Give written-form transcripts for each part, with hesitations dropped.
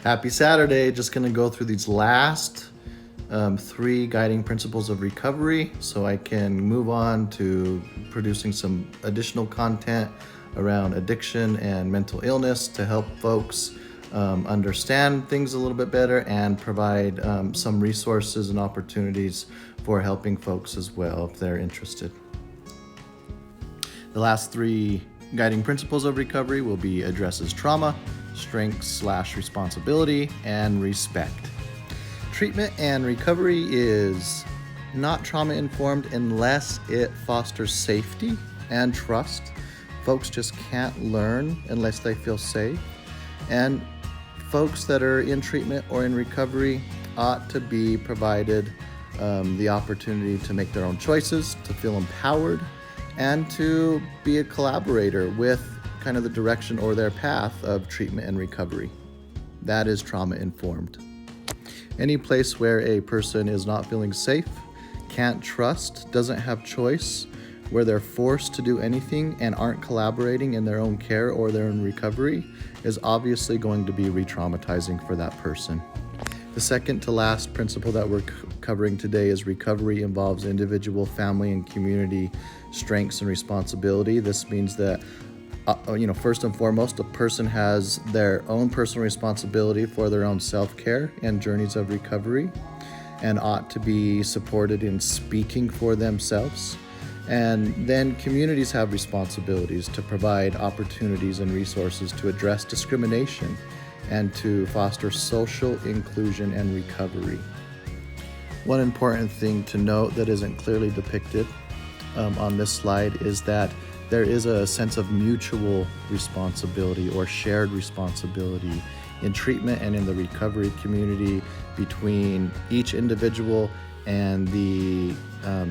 Happy Saturday. Just going to go through these last 3 guiding principles of recovery so I can move on to producing some additional content around addiction and mental illness to help folks understand things a little bit better and provide some resources and opportunities for helping folks as well if they're interested. The last 3 guiding principles of recovery will be addresses trauma, strengths/responsibility, and respect. Treatment and recovery is not trauma-informed unless it fosters safety and trust. Folks just can't learn unless they feel safe. And folks that are in treatment or in recovery ought to be provided the opportunity to make their own choices, to feel empowered, and to be a collaborator with kind of the direction or their path of treatment and recovery. That is trauma-informed. Any place where a person is not feeling safe, can't trust, doesn't have choice, where they're forced to do anything and aren't collaborating in their own care or their own recovery is obviously going to be re-traumatizing for that person. The second to last principle that we're covering today is recovery involves individual, family, and community strengths and responsibility. This means that first and foremost, a person has their own personal responsibility for their own self-care and journeys of recovery and ought to be supported in speaking for themselves. And then communities have responsibilities to provide opportunities and resources to address discrimination and to foster social inclusion and recovery. One important thing to note that isn't clearly depicted on this slide is that there is a sense of mutual responsibility or shared responsibility in treatment and in the recovery community between each individual and the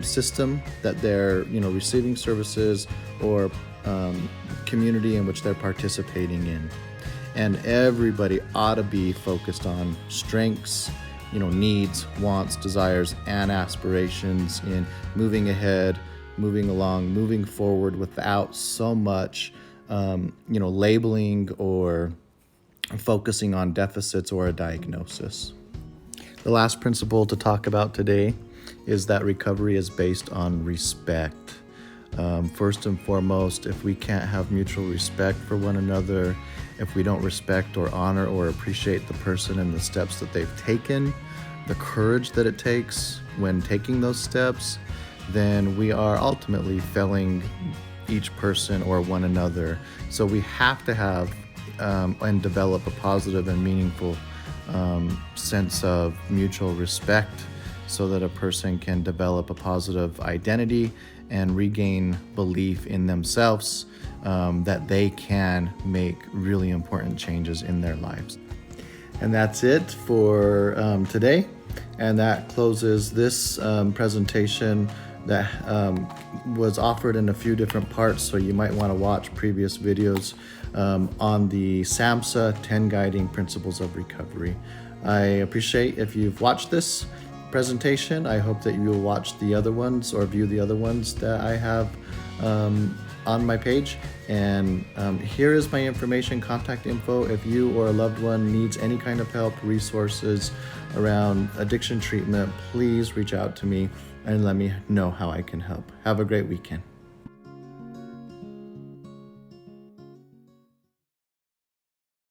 system that they're receiving services or community in which they're participating in. And everybody ought to be focused on strengths, needs, wants, desires, and aspirations in moving ahead, moving along, moving forward without so much, labeling or focusing on deficits or a diagnosis. The last principle to talk about today is that recovery is based on respect. First and foremost, if we can't have mutual respect for one another, if we don't respect or honor or appreciate the person and the steps that they've taken, the courage that it takes when taking those steps, then we are ultimately failing each person or one another. So we have to have and develop a positive and meaningful sense of mutual respect so that a person can develop a positive identity and regain belief in themselves that they can make really important changes in their lives. And that's it for today. And that closes this presentation that was offered in a few different parts, so you might want to watch previous videos on the SAMHSA 10 Guiding Principles of Recovery. I appreciate if you've watched this presentation. I hope that you will watch the other ones or view the other ones that I have on my page. And here is my information, contact info. If you or a loved one needs any kind of help, resources around addiction treatment, please reach out to me and let me know how I can help. Have a great weekend.